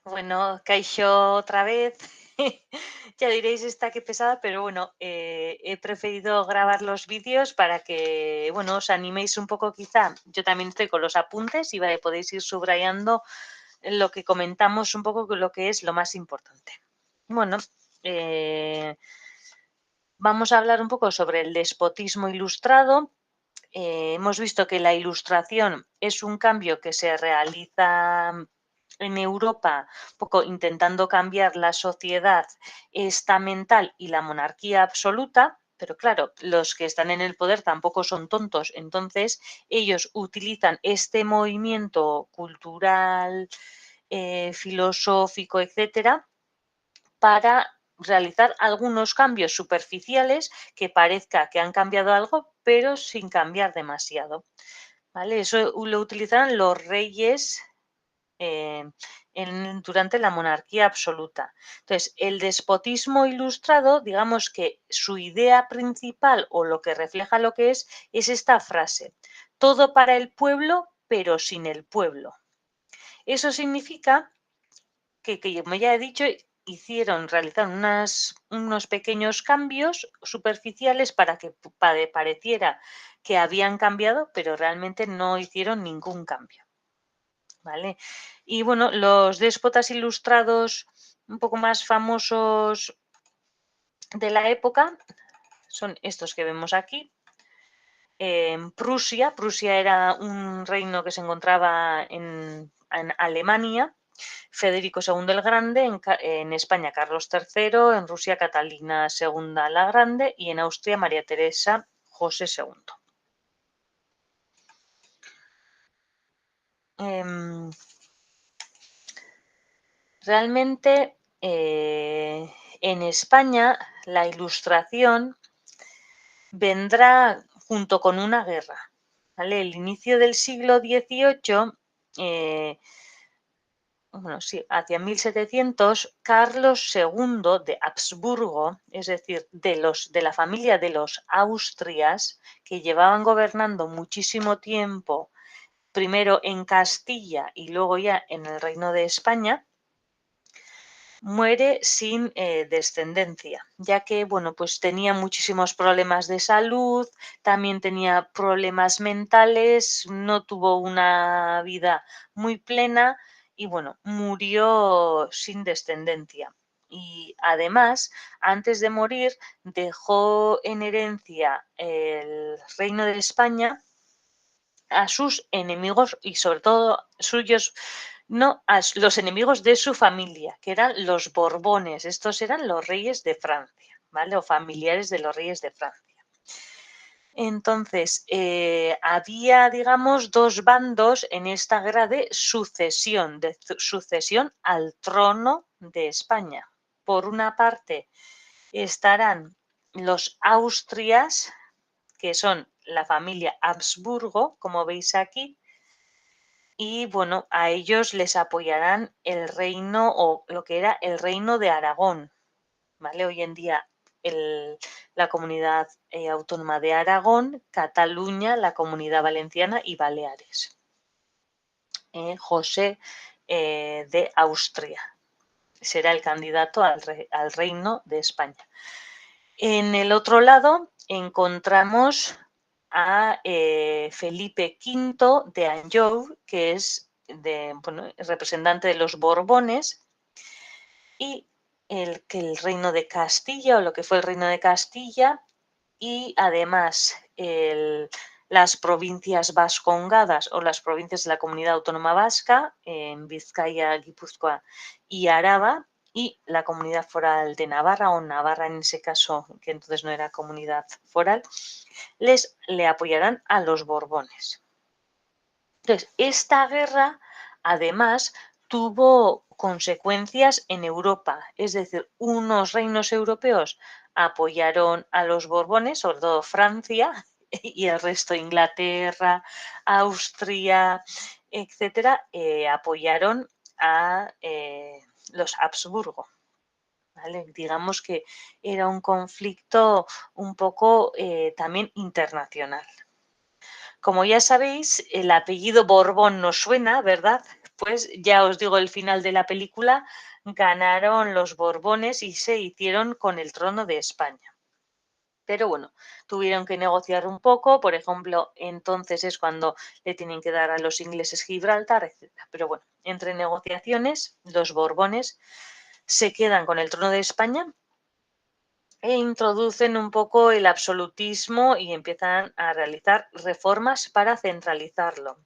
Bueno, Kaixo otra vez. Ya diréis esta qué pesada, pero bueno, he preferido grabar los vídeos para que, bueno, os animéis un poco quizá. Yo también estoy con los apuntes y podéis ir subrayando lo que comentamos un poco lo que es lo más importante. Bueno, vamos a hablar un poco sobre el despotismo ilustrado. Hemos visto que la ilustración es un cambio que se realiza en Europa, un poco intentando cambiar la sociedad estamental y la monarquía absoluta, pero claro, los que están en el poder tampoco son tontos, entonces ellos utilizan este movimiento cultural, filosófico, etcétera, para realizar algunos cambios superficiales que parezca que han cambiado algo, pero sin cambiar demasiado. ¿Vale? Eso lo utilizaron los reyes eh, durante la monarquía absoluta. Entonces, el despotismo ilustrado, digamos que su idea principal o lo que refleja lo que es esta frase, todo para el pueblo, pero sin el pueblo. Eso significa que como ya he dicho, realizaron unos pequeños cambios superficiales para que pareciera que habían cambiado, pero realmente no hicieron ningún cambio. ¿Vale? Y bueno, los déspotas ilustrados un poco más famosos de la época son estos que vemos aquí. Prusia era un reino que se encontraba en Alemania. Federico II el Grande, en España Carlos III, en Rusia Catalina II la Grande y en Austria María Teresa José II. Realmente en España la ilustración vendrá junto con una guerra. ¿Vale? El inicio del siglo XVIII, bueno, sí, hacia 1700, Carlos II de Habsburgo, es decir, de la familia de los Austrias, que llevaban gobernando muchísimo tiempo, primero en Castilla y luego ya en el Reino de España, muere sin descendencia, ya que bueno, pues tenía muchísimos problemas de salud, también tenía problemas mentales, no tuvo una vida muy plena y bueno, murió sin descendencia. Y además, antes de morir, dejó en herencia el reino de España a sus enemigos y sobre todo suyos, no a los enemigos de su familia, que eran los Borbones. Estos eran los reyes de Francia, ¿vale? O familiares de los reyes de Francia. Entonces, había, digamos, dos bandos en esta guerra de sucesión al trono de España. Por una parte estarán los Austrias, que son la familia Habsburgo, como veis aquí, y bueno, a ellos les apoyarán el reino o lo que era el reino de Aragón, ¿vale? Hoy en día la comunidad autónoma de Aragón, Cataluña, la comunidad valenciana y Baleares. José de Austria será el candidato al reino de España. En el otro lado encontramos a Felipe V de Anjou, que es representante de los Borbones, y el reino de Castilla, o lo que fue el reino de Castilla, y además las provincias vascongadas o las provincias de la comunidad autónoma vasca, en Vizcaya, Guipúzcoa y Araba, y la comunidad foral de Navarra, o Navarra en ese caso, que entonces no era comunidad foral, le apoyarán a los Borbones. Entonces, esta guerra, además, tuvo consecuencias en Europa, es decir, unos reinos europeos apoyaron a los Borbones, sobre todo Francia, y el resto, Inglaterra, Austria, etcétera, apoyaron a los Habsburgo. ¿Vale? Digamos que era un conflicto un poco también internacional. Como ya sabéis, el apellido Borbón nos suena, ¿verdad? después, ya os digo el final de la película, ganaron los Borbones y se hicieron con el trono de España. Pero bueno, tuvieron que negociar un poco, por ejemplo, entonces es cuando le tienen que dar a los ingleses Gibraltar, etc. Pero bueno, entre negociaciones, los Borbones se quedan con el trono de España e introducen un poco el absolutismo y empiezan a realizar reformas para centralizarlo.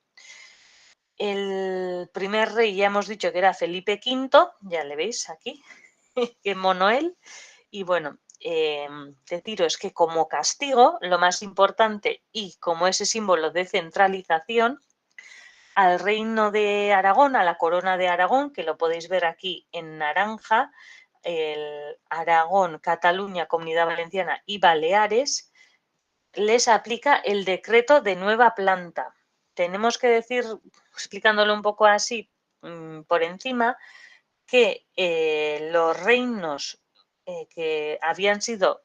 El primer rey ya hemos dicho que era Felipe V, ya le veis aquí, que mono él. Y bueno, deciros que como castigo, lo más importante y como ese símbolo de centralización, al reino de Aragón, a la corona de Aragón, que lo podéis ver aquí en naranja, el Aragón, Cataluña, Comunidad Valenciana y Baleares, les aplica el decreto de nueva planta. Tenemos que decir, explicándolo un poco así por encima, que los reinos que habían sido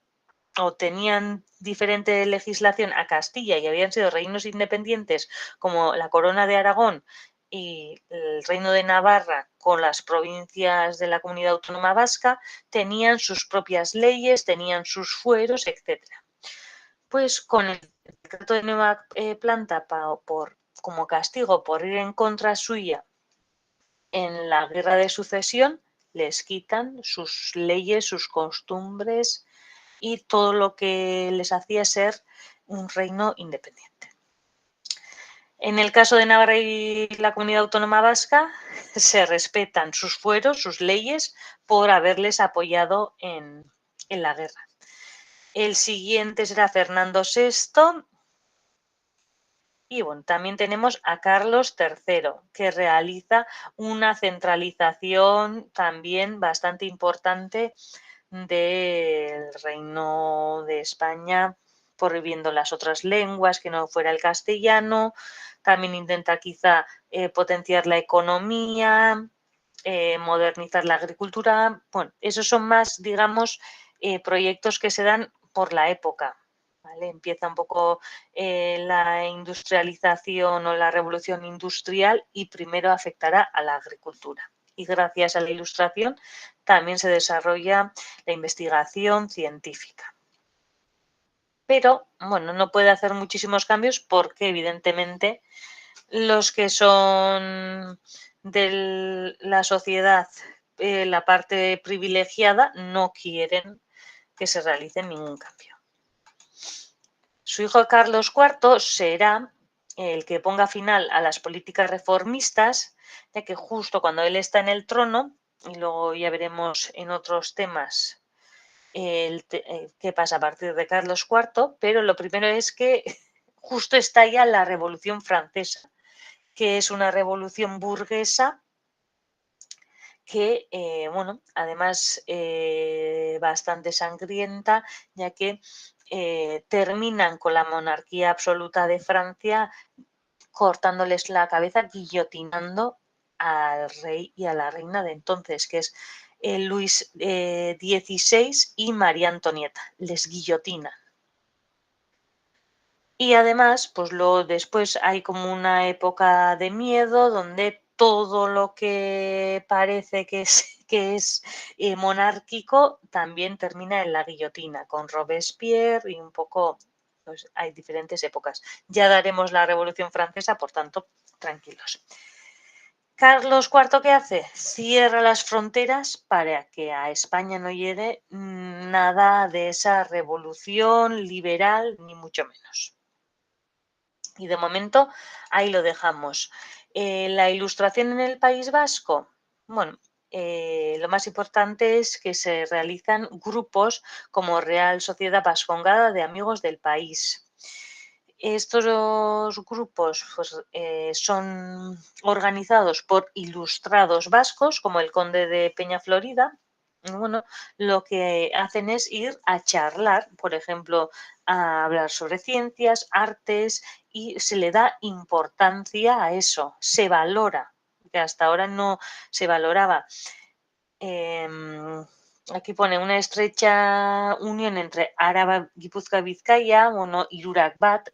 o tenían diferente legislación a Castilla y habían sido reinos independientes como la Corona de Aragón y el Reino de Navarra con las provincias de la Comunidad Autónoma Vasca, tenían sus propias leyes, tenían sus fueros, etc. Pues con el decreto de nueva planta como castigo por ir en contra suya en la guerra de sucesión, les quitan sus leyes, sus costumbres y todo lo que les hacía ser un reino independiente. En el caso de Navarra y la Comunidad Autónoma Vasca, se respetan sus fueros, sus leyes, por haberles apoyado en la guerra. El siguiente será Fernando VI. Y bueno, también tenemos a Carlos III, que realiza una centralización también bastante importante del Reino de España, prohibiendo las otras lenguas, que no fuera el castellano. También intenta quizá potenciar la economía, modernizar la agricultura. Bueno, esos son más, digamos, proyectos que se dan por la época. ¿Vale? Empieza un poco la industrialización o la revolución industrial y primero afectará a la agricultura. Y gracias a la ilustración también se desarrolla la investigación científica. Pero, bueno, no puede hacer muchísimos cambios porque evidentemente los que son de la sociedad, la parte privilegiada, no quieren que se realice ningún cambio. Su hijo Carlos IV será el que ponga final a las políticas reformistas, ya que justo cuando él está en el trono, y luego ya veremos en otros temas qué pasa a partir de Carlos IV, pero lo primero es que justo estalla la Revolución Francesa, que es una revolución burguesa que, bueno, además bastante sangrienta, ya que terminan con la monarquía absoluta de Francia, cortándoles la cabeza, guillotinando al rey y a la reina de entonces, que es Luis XVI y María Antonieta. Les guillotinan. Y además, pues después hay como una época de miedo donde todo lo que parece que es monárquico también termina en la guillotina, con Robespierre y un poco, pues hay diferentes épocas. Ya daremos la Revolución Francesa, por tanto, tranquilos. Carlos IV, ¿qué hace? Cierra las fronteras para que a España no llegue nada de esa revolución liberal, ni mucho menos. Y de momento ahí lo dejamos. La ilustración en el País Vasco, bueno, lo más importante es que se realizan grupos como Real Sociedad Vascongada de Amigos del País. Estos grupos pues, son organizados por ilustrados vascos, como el conde de Peñaflorida. Bueno, lo que hacen es ir a charlar, por ejemplo, a hablar sobre ciencias, artes, y se le da importancia a eso, se valora, que hasta ahora no se valoraba. aquí pone una estrecha unión entre Araba, Guipúzcoa, Vizcaya, bueno, Irurak Bat,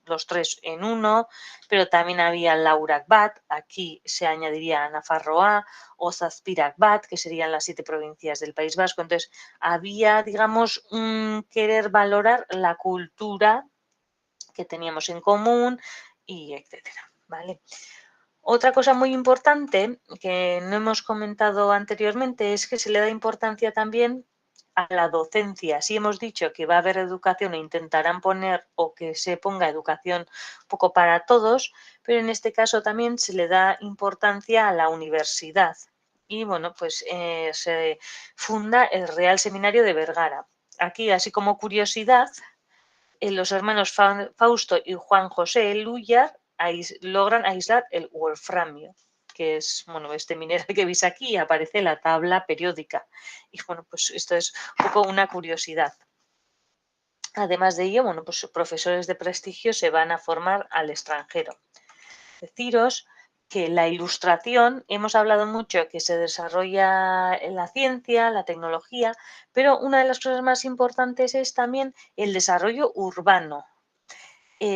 los tres en uno, pero también había Laurak Bat, aquí se añadiría Nafarroa o Zazpirak Bat, que serían las 7 provincias del País Vasco. Entonces, había, digamos, un querer valorar la cultura que teníamos en común y etcétera, ¿vale? Otra cosa muy importante que no hemos comentado anteriormente es que se le da importancia también a la docencia. Si hemos dicho que va a haber educación e intentarán poner o que se ponga educación un poco para todos, pero en este caso también se le da importancia a la universidad. Y bueno, pues se funda el Real Seminario de Vergara. Aquí, así como curiosidad, los hermanos Fausto y Juan José Lúyar logran aislar el wolframio, que es, bueno, este mineral que veis aquí, aparece en la tabla periódica. Y bueno, pues esto es un poco una curiosidad. Además de ello, bueno, pues profesores de prestigio se van a formar al extranjero. Deciros que la ilustración, hemos hablado mucho que se desarrolla en la ciencia, la tecnología, pero una de las cosas más importantes es también el desarrollo urbano.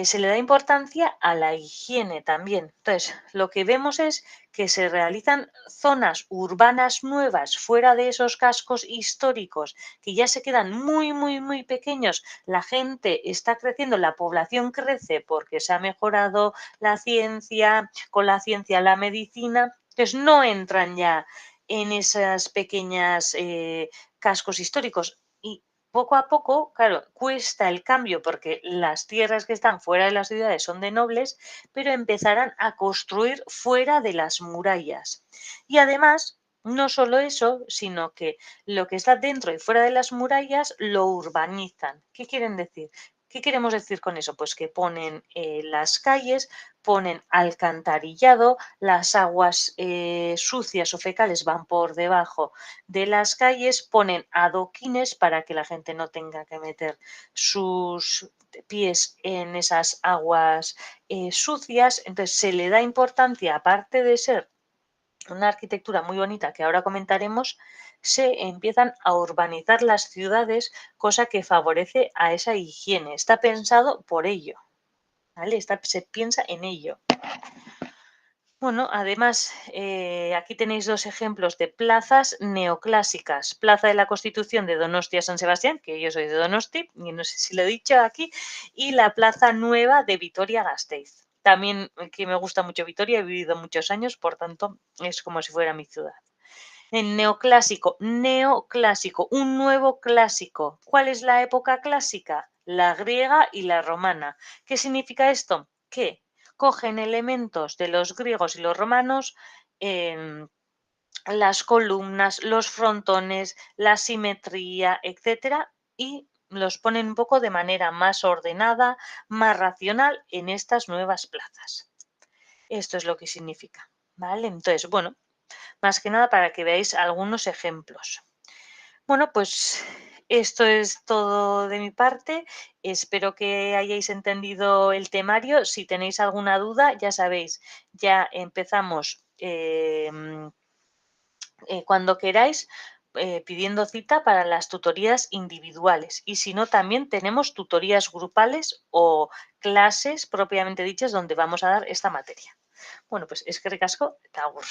Se le da importancia a la higiene también. Entonces, lo que vemos es que se realizan zonas urbanas nuevas fuera de esos cascos históricos que ya se quedan muy, muy, muy pequeños. La gente está creciendo, la población crece porque se ha mejorado la ciencia, con la ciencia la medicina. Entonces, no entran ya en esas pequeñas cascos históricos. Y poco a poco, claro, cuesta el cambio porque las tierras que están fuera de las ciudades son de nobles, pero empezarán a construir fuera de las murallas. Y además, no solo eso, sino que lo que está dentro y fuera de las murallas lo urbanizan. ¿Qué quieren decir? ¿Qué queremos decir con eso? Pues que ponen las calles, ponen alcantarillado, las aguas sucias o fecales van por debajo de las calles, ponen adoquines para que la gente no tenga que meter sus pies en esas aguas sucias. Entonces se le da importancia, aparte de ser una arquitectura muy bonita que ahora comentaremos, se empiezan a urbanizar las ciudades, cosa que favorece a esa higiene. Está pensado por ello, ¿vale? Se piensa en ello. Bueno, además, aquí tenéis dos ejemplos de plazas neoclásicas. Plaza de la Constitución de Donostia San Sebastián, que yo soy de Donosti, y no sé si lo he dicho aquí, y la Plaza Nueva de Vitoria-Gasteiz. También que me gusta mucho Vitoria, he vivido muchos años, por tanto, es como si fuera mi ciudad. En neoclásico, un nuevo clásico. ¿Cuál es la época clásica? La griega y la romana. ¿Qué significa esto? Que cogen elementos de los griegos y los romanos, las columnas, los frontones, la simetría, etcétera, y los ponen un poco de manera más ordenada, más racional en estas nuevas plazas. Esto es lo que significa, ¿vale? Entonces, bueno, más que nada para que veáis algunos ejemplos. Bueno, pues esto es todo de mi parte. Espero que hayáis entendido el temario. Si tenéis alguna duda, ya sabéis, ya empezamos cuando queráis pidiendo cita para las tutorías individuales. Y si no, también tenemos tutorías grupales o clases propiamente dichas donde vamos a dar esta materia. Bueno, pues eskerrik asko eta agur.